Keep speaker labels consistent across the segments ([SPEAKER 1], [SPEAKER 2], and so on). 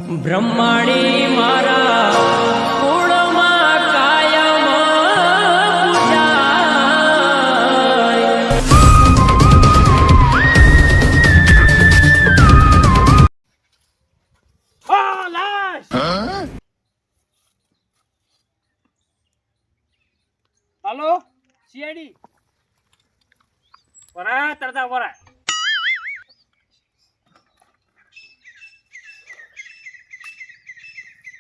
[SPEAKER 1] બ્રહ્માણી મારા કુળમાં કાયમ
[SPEAKER 2] hello CID વરા તરતા વરા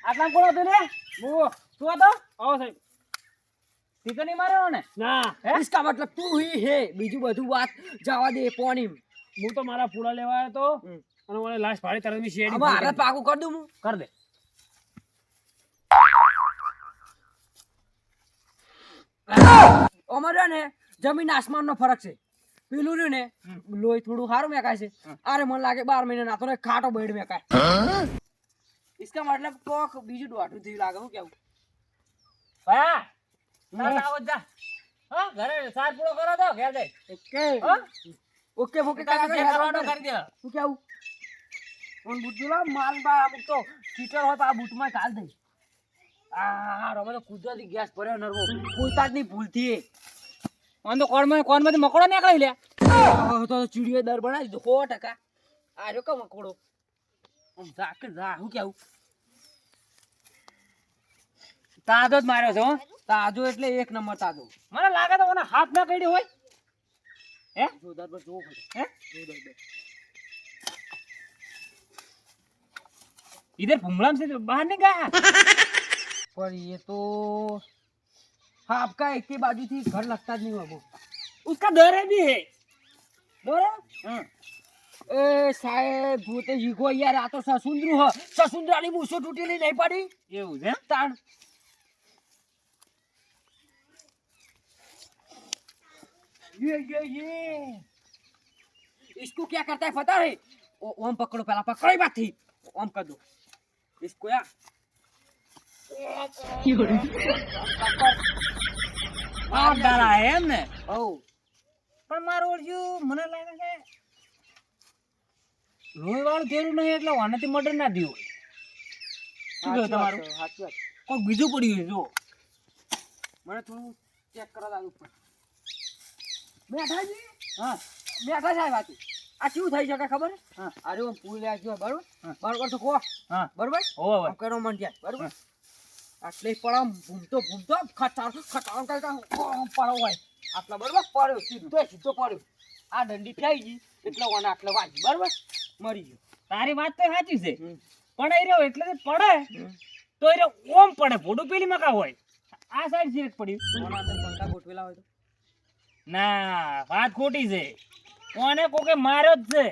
[SPEAKER 2] આટલા કોણ હતું ને હું તું હતો આવો સાહેબ ટીકો નહીં માર્યો ને ના
[SPEAKER 3] इसका मतलब तू ही है બીજું બધું વાત જવા દે પોણી
[SPEAKER 2] હું તો મારા પૂળા લેવા આવ્યો તો અને મને લાસ્ટ ભાડે તરત ની સીઆઈડી
[SPEAKER 3] હવે હાલત પાકું કરી દઉં હું
[SPEAKER 2] કર દે
[SPEAKER 3] અમારે ને જમીન આસમાન નો ફરક છે પેલું રહ્યું ને લોહી થોડું સારું મેકાય છે અરે મને લાગે 12 મહિના ના તો ને ખાટો બેડ મેકાય इसका मतलब કોક બીજું દોઢું થયું લાગે હું કેવું
[SPEAKER 2] ભયા ના આવો જા હા ઘરે સાર પૂળો કરો તો ઘેર જઈ
[SPEAKER 3] ઓકે ઓકે
[SPEAKER 2] કાકા જે કરવાનો કરી દે
[SPEAKER 3] શું કેવું કોણ બુદ્ધુલા માલ બા અમુક તો ચીટર હોય તો આ બૂટમાં કાલ દઈ આ રમે તો કુદરતી ગેસ ભર્યો નરવો બોલતા જ નહીં ભૂલથી
[SPEAKER 2] ઓન તો કોણમાંથી મકોડો નીકળી લે
[SPEAKER 3] તો ચીડીએ દર બનાવી દીધો 100% આ રહ્યો કે મકોડો આમ ઝાક ઝા હું કેવું
[SPEAKER 2] તાજો જ માર્યો છે હો
[SPEAKER 3] તાજો એટલે એક નંબર તાજો
[SPEAKER 2] મને લાગે તો મને હાથ ના કઈડી હોય હે
[SPEAKER 3] જોરદાર પર જોવો પડે
[SPEAKER 2] હે
[SPEAKER 3] જોરદાર
[SPEAKER 2] इधर भुमलाम से बाहर नहीं गया
[SPEAKER 3] पर ये तो हाँ आपका एक ही बाजू थी घर लगता नहीं हुआ वो
[SPEAKER 2] उसका दर है भी है
[SPEAKER 3] बोलो ए साहेब भूते जीगो यार आ तो ससुंद्रू है ससुंद्रानी मूछो टूटेली नहीं पड़ी
[SPEAKER 2] ये है
[SPEAKER 3] तान ये इसको क्या करता है पता है ओम पकड़ो पहला पकड़ो ही बात थी ओम कर दो इसको यार
[SPEAKER 2] आप डरा है हमने
[SPEAKER 3] ओ
[SPEAKER 2] पर मारो जो મને લાગે છે લોહી વાળું તેરું નહીં એટલે વાનાથી મર્ડર ના થયું શું કહ્યું તમારું
[SPEAKER 3] હાચી વાત
[SPEAKER 2] કોઈ બીજું પડ્યું જો
[SPEAKER 3] મને થોડું ચેક કરવા લાગુ પડે બેઠાજી
[SPEAKER 2] હા
[SPEAKER 3] બેઠા જાય વાત આ શું થઈ શકે ખબર
[SPEAKER 2] હા
[SPEAKER 3] અરે હું પૂલ લે જો બરોબર બરોબર તો કો
[SPEAKER 2] હા
[SPEAKER 3] બરોબર
[SPEAKER 2] હોવે
[SPEAKER 3] આમ કરો મન જાય બરોબર આટલે પડમ ભૂમતો ખટાર કરતા પડો હોય આટલા બરોબર પડ્યો સીધો પડ્યો આ દંડી ફેઈ ગઈ એટલે ઓને આટલે વાગી બરોબર મરી ગયો
[SPEAKER 2] તારી વાત તો સાચી છે પણ એ રહ્યો એટલે પડે તો એ ઓમ પડે ફોટો પેલી મકા હોય આ સાઈડ સિરેટ પડ્યું
[SPEAKER 3] ઓના અંદર પંખા ગોઠવેલા હોય તો
[SPEAKER 2] ના વાત ખોટી છે કોને કોકે માર્યો જ છે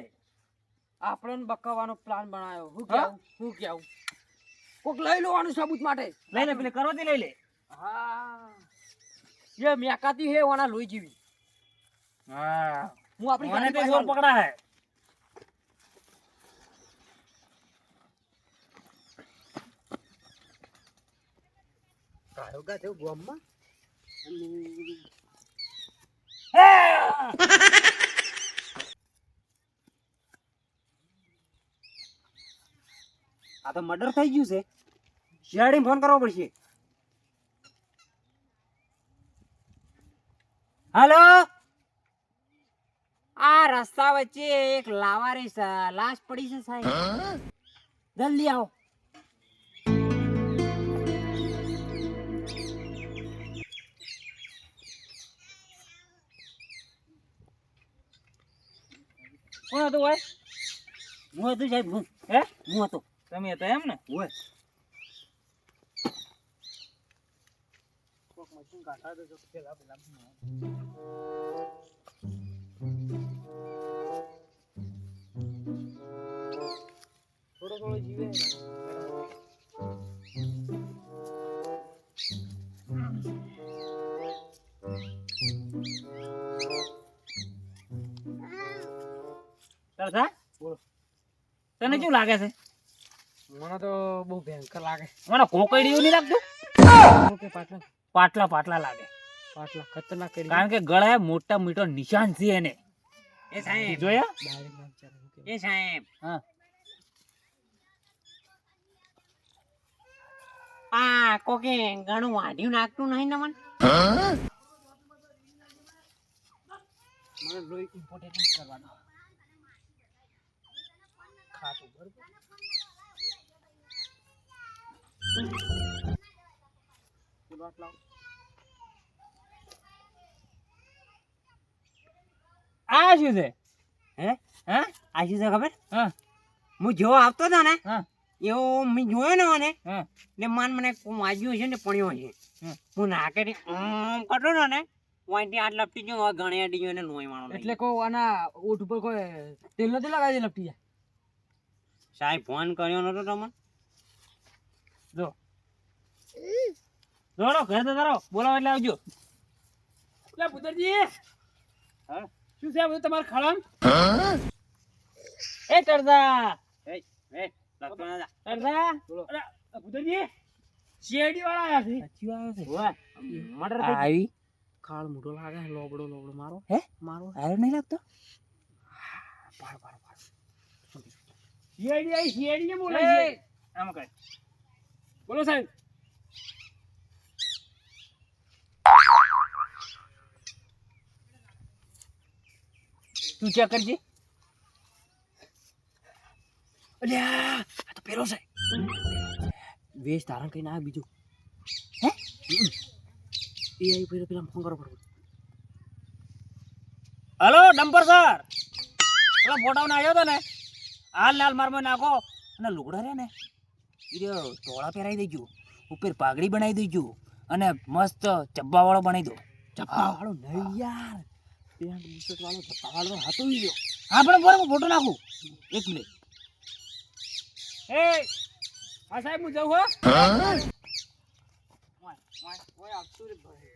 [SPEAKER 3] આપણને બકાવવાનો પ્લાન બનાવ્યો હું કેવું કોક લઈ લેવાનું સબૂત માટે
[SPEAKER 2] લઈ લે પેલે કરવાથી લઈ લે
[SPEAKER 3] હા ये મેકાતી હે ઓના લોહી જીવી
[SPEAKER 2] હા
[SPEAKER 3] હું આપણી
[SPEAKER 2] મને
[SPEAKER 3] ગાડી
[SPEAKER 2] તો જોર પકડા હે
[SPEAKER 3] કાળોગા થયો ગોમમાં
[SPEAKER 2] આ તો મર્ડર થઈ ગયું છે શિયાળી ફોન કરવો પડશે હેલો
[SPEAKER 3] આ રસ્તા વચ્ચે એક લાવારી લાશ પડી છે સાહેબ જલ્દી આવો
[SPEAKER 2] કોણ હતું ભાઈ
[SPEAKER 3] હું હતું સાહેબ હું
[SPEAKER 2] હે
[SPEAKER 3] હું હતો
[SPEAKER 2] તમે હતા એમ ને
[SPEAKER 3] હોય થોડો જીવે
[SPEAKER 2] તરતા તને શું લાગે છે
[SPEAKER 3] મને તો બહુ ભયંકર લાગે
[SPEAKER 2] મને કોકડીયું નહીં લાગતું
[SPEAKER 3] ઓકે પાટલા
[SPEAKER 2] પાટલા પાટલા લાગે
[SPEAKER 3] પાટલા ખતરનાક કરી
[SPEAKER 2] કારણ કે ગળાએ મોટા મીઠો નિશાન છે એને
[SPEAKER 3] એ સાહેબ
[SPEAKER 2] જોયા
[SPEAKER 3] એ સાહેબ
[SPEAKER 2] હા
[SPEAKER 4] આ કોકે ઘણું વાઢ્યું નાખતું નહીં ને મને
[SPEAKER 3] મને લોહી ઇમ્પોર્ટન્ટ કરવાનો ખાતું બરોબર વાત લાવ
[SPEAKER 2] આ શું છે?
[SPEAKER 4] હે
[SPEAKER 2] હા
[SPEAKER 4] આ શું છે ખબર
[SPEAKER 2] હા
[SPEAKER 4] હું જેવો આવતો હતો ને
[SPEAKER 2] હા
[SPEAKER 4] એવો મેં જોયો ને મને
[SPEAKER 2] હા
[SPEAKER 4] ને મને વાગ્યું છે ને પણ્યો છે
[SPEAKER 2] હમ.
[SPEAKER 4] હું નાકે આમ કરતો ને વાંટી આટ લપટી ગયો ગણે અડી ગયો ને લોહી માણો
[SPEAKER 3] એટલે કોઈ આના ઊંટ ઉપર કોઈ તેલ નથી લગાવી લપટી જાય
[SPEAKER 4] સાહેબ ફોન કર્યો નતો તમને
[SPEAKER 2] જો દોડો ઘરે તો તારો બોલાવો એટલે આવજો. એટલે પુત્રજી
[SPEAKER 4] હા
[SPEAKER 2] શું છે આ બધું તમારા ખાડામાં? એ ટરદા
[SPEAKER 4] એ લખતો ના જા
[SPEAKER 2] ટરદા અરે પુત્રજી શેરડી વાળા આયા છે.
[SPEAKER 3] સાચી વાત છે
[SPEAKER 4] ઓય મર્ડર થઈ
[SPEAKER 2] આવી
[SPEAKER 3] ખાળ મોટો લાગે લોબડો લોબડો મારો
[SPEAKER 2] હે
[SPEAKER 3] મારો
[SPEAKER 2] આયો નહીં લાગતો?
[SPEAKER 3] પાડ પાડ પાડ
[SPEAKER 2] શેરડી આવી શેરડી બોલે
[SPEAKER 3] એ!
[SPEAKER 2] છે. આમ કર બોલો સાહેબ. તું ચેક કરજે.
[SPEAKER 3] અલ્યા આ તો પેલો છે વેશ ધારણ કરીને આવે બીજું
[SPEAKER 2] હે?
[SPEAKER 3] એ આવી પેલો પેલા ફોન કરો પડે
[SPEAKER 2] હલો ડમ્પર સર, પેલો ફોટામાં આવ્યો હતો ને હાલ લાલ મારમાં નાખો અને લુગડા રે ને એ ટોળા પહેરાવી દેજો, ઉપર પાઘડી બનાવી દેજો અને મસ્ત ચબ્બા વાળો બનાવી દો.
[SPEAKER 3] ચપ્પા વાળો નહીં યાર પેન્ટ બુશર્ટ વાળો ચપ્પા વાળો હતો ઈ રહ્યો
[SPEAKER 2] હા પણ બરાબર ફોટો નાખું એક મિનિટ. એ હા સાહેબ હું જઉં હો.
[SPEAKER 3] ઓય આપશું રે ભાઈ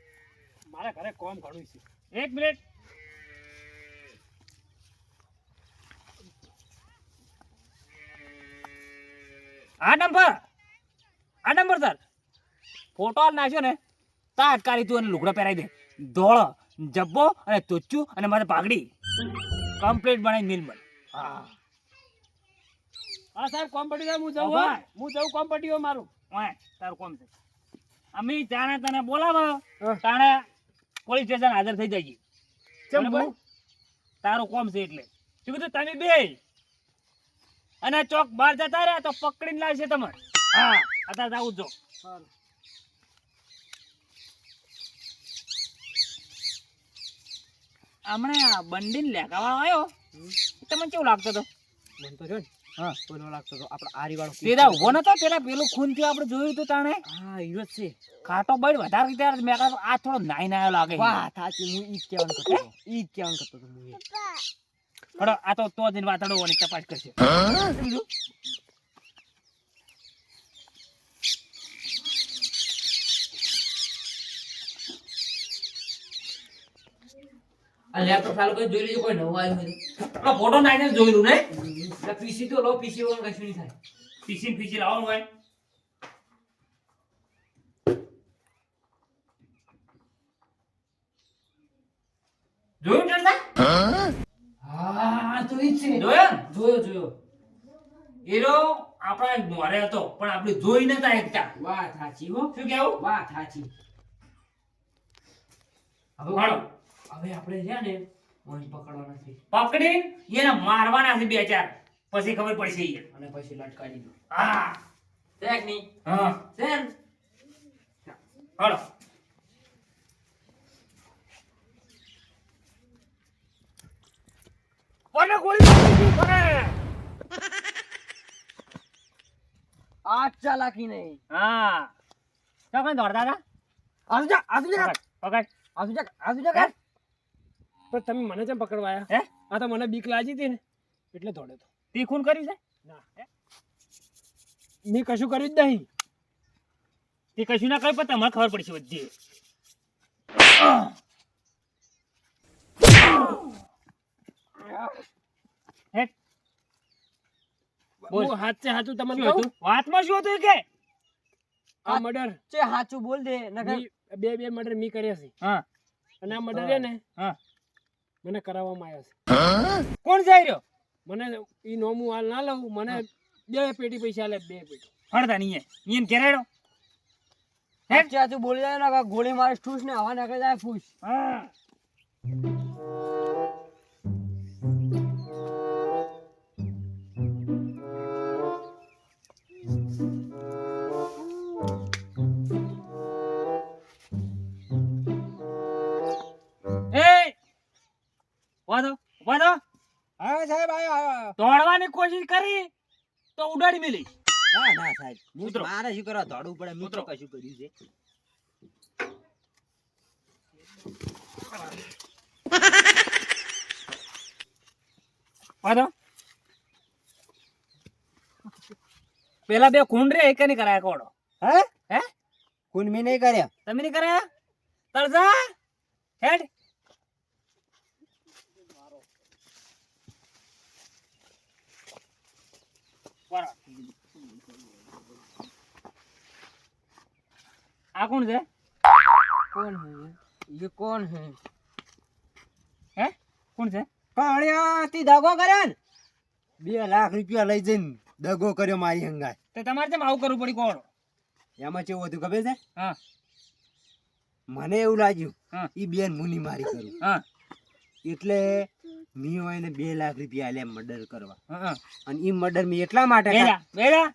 [SPEAKER 2] મારા ઘરે કોમ ઘણું છે. એક મિનિટ. આ નંબર સર ફોટો હાલ નાખ્યો ને તાત્કાલિક તું અને લુગડા પહેરાવી દે, ધોળ જબ્બો અને તોચ્ચું અને મારે પાઘડી કમ્પ્લીટ બનાવી મિલમલ. હા હા સાહેબ કોમ્પિટિશન હું જઉં કોમ્પિટિશન મારું ઓય તારું કોમ છે. અમે જાણે તને બોલાવો તાણે પોલીસ સ્ટેશન હાજર થઈ જઈએ. બરાબર? તારું કોમ છે એટલે શું કીધું તમે બે અને ચોક બહાર જતા રહ્યા તો પકડીને લાવશે તમારે. હા અત્યારે આવું જો હમણે બંડીને લેખાવાળો આવ્યો તમને કેવું લાગતો હતો?
[SPEAKER 3] મને તો જો ને
[SPEAKER 2] હા
[SPEAKER 3] પેલો લાગતો હતો આપણો આરી વાળો
[SPEAKER 2] તેરા ઉભો નતો પેલા પેલું ખૂન થયું આપણે જોયું હતું તાણે
[SPEAKER 3] હા હીરો જ છે
[SPEAKER 2] ખાટો બળ વધારે ત્યારે મેં કહ્યું આ થોડો નાઈ નાયો લાગે.
[SPEAKER 3] વાહ સાચી હું ઈ જ કહેવાનું કરતો હતો ઈ જ કહેવાનું કરતો હતો હું
[SPEAKER 2] હડો આ તો જઈને વાતડો અને તપાસ કરશે. બીજું
[SPEAKER 3] આ લેપટોપ ચાલુ કરી જોઈ લેજો કોઈ નવું આવ્યું હોય
[SPEAKER 2] આ ફોટો નાઈને જોયેલું ને
[SPEAKER 3] તો પીસી તો લો પીસી વગર કશું નહીં થાય
[SPEAKER 2] પીસી લાવવાનું હોય. જોયું ચડતા
[SPEAKER 3] હા તો ઈ જ છે
[SPEAKER 2] જોયો ને?
[SPEAKER 3] જોયો
[SPEAKER 2] એરો આપણા મોરે હતો પણ આપણે જોઈ નતા એકતા.
[SPEAKER 3] વાત સાચી હો
[SPEAKER 2] શું કેવું?
[SPEAKER 3] વાત સાચી હવે
[SPEAKER 2] હાલો
[SPEAKER 3] હવે આપણે છે ને મન પકડવાના છે
[SPEAKER 2] પકડી એને મારવાના છે બે ચાર પછી ખબર પડશે ઈ.
[SPEAKER 3] અને પછી લટકાવી દીધું
[SPEAKER 2] હા
[SPEAKER 3] શેક ની
[SPEAKER 2] હા
[SPEAKER 3] શેન
[SPEAKER 2] હાલો કોને ગોળી મારી હતી? કોને?
[SPEAKER 3] આ ચાલાકી નહીં
[SPEAKER 2] હા તો કઈ દોડતા હતા?
[SPEAKER 3] આજુ જા
[SPEAKER 2] પકડ
[SPEAKER 3] આજુ જા કર
[SPEAKER 5] પણ તમે મને કેમ પકડવાયા?
[SPEAKER 2] હે
[SPEAKER 5] આ તો મને બીક લાગી હતી ને એટલે દોડ્યો તો.
[SPEAKER 2] તી ખૂન કરી છે?
[SPEAKER 5] મેં કશું કર્યું જ નહીં.
[SPEAKER 2] તે કશું ના કહે પણ તમને ખબર પડશે બધી. હે બોલ.
[SPEAKER 5] હું હાથે હાથું તમને
[SPEAKER 2] શું
[SPEAKER 5] કહું?
[SPEAKER 2] હતું? વાતમાં શું હતું એ કે?
[SPEAKER 5] આ મર્ડર
[SPEAKER 3] છે સાચું બોલ દે નકર
[SPEAKER 5] બે મર્ડર મી કર્યા છે
[SPEAKER 2] હા
[SPEAKER 5] અને આ મર્ડર છે ને
[SPEAKER 2] હા
[SPEAKER 5] મને કરાવવામાં આવ્યા છે.
[SPEAKER 2] કોણ જાય રહ્યો?
[SPEAKER 5] મને ઈ નોમું હાલ ના લઉં મને 2 પેટી પૈસા લે 2 પેટી
[SPEAKER 2] ફળતા નહીં એને ઘેરાડો
[SPEAKER 3] તું બોલી જાય ને કે ગોળી મારે ઠૂસ ને હવા નાખે જાય ફૂસ.
[SPEAKER 2] હા એ વાદો વાદો
[SPEAKER 3] હા સાહેબ આયો.
[SPEAKER 2] દોડવાની કોશિશ કરી તો ઉડાડી મેલી.
[SPEAKER 4] ના ના સાહેબ
[SPEAKER 2] ઉતરો.
[SPEAKER 4] મારે શું કરવા દોડવું પડે મિત્રો કશું કર્યું છે
[SPEAKER 2] વાદો પેલા બે ખૂન રે એક નહીં કરાયા કોડો.
[SPEAKER 4] હે
[SPEAKER 2] હે
[SPEAKER 4] ખૂન મેં નહીં કર્યા
[SPEAKER 2] તમે નહીં કરાયા તળજા હેડ આ કોણ છે?
[SPEAKER 3] કોણ હે ये કોણ હે?
[SPEAKER 2] હે કોણ છે?
[SPEAKER 4] કાળિયા તી દગો કર્યો ને 2 લાખ રૂપિયા લઈ જઈને દગો કર્યો મારી હંગાય
[SPEAKER 2] તે તમારે કેમ આવું કરવું પડી કોણ?
[SPEAKER 4] એમાં કેવું હતું ખબર છે
[SPEAKER 2] હા
[SPEAKER 4] મને એવું લાગ્યું
[SPEAKER 2] હા.
[SPEAKER 4] ઈ બેન મુની મારી કરું
[SPEAKER 2] હા
[SPEAKER 4] એટલે મી હોય ને 2 લાખ રૂપિયા આલ્યા મર્ડર કરવા
[SPEAKER 2] હા
[SPEAKER 4] અને ઈ મર્ડર મી એટલા માટે
[SPEAKER 2] બેડા બેડા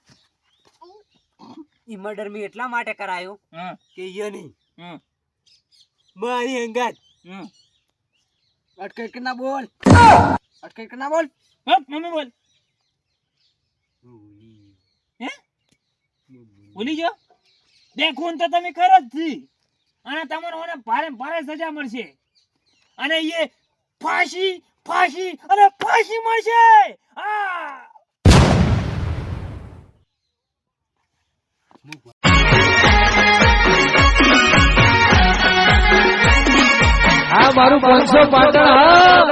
[SPEAKER 4] ઈ મર્ડર મી એટલા માટે કરાયો
[SPEAKER 2] હા
[SPEAKER 4] કે ઈ નહીં
[SPEAKER 2] હમ
[SPEAKER 4] મારી હંગાત
[SPEAKER 2] હમ
[SPEAKER 3] અટકે કે ના બોલ, અટકે કે ના બોલ.
[SPEAKER 2] હપ મમ્મી બોલ. હે ભૂલી ગયો? દેખું તો તમે કરો જ છી અને તમને ભારે ભારે સજા મળશે અને એ ફાંસી ફાંસી અને ફાંસી મળશે. હા
[SPEAKER 1] આ મારું 500 પાટણ. હા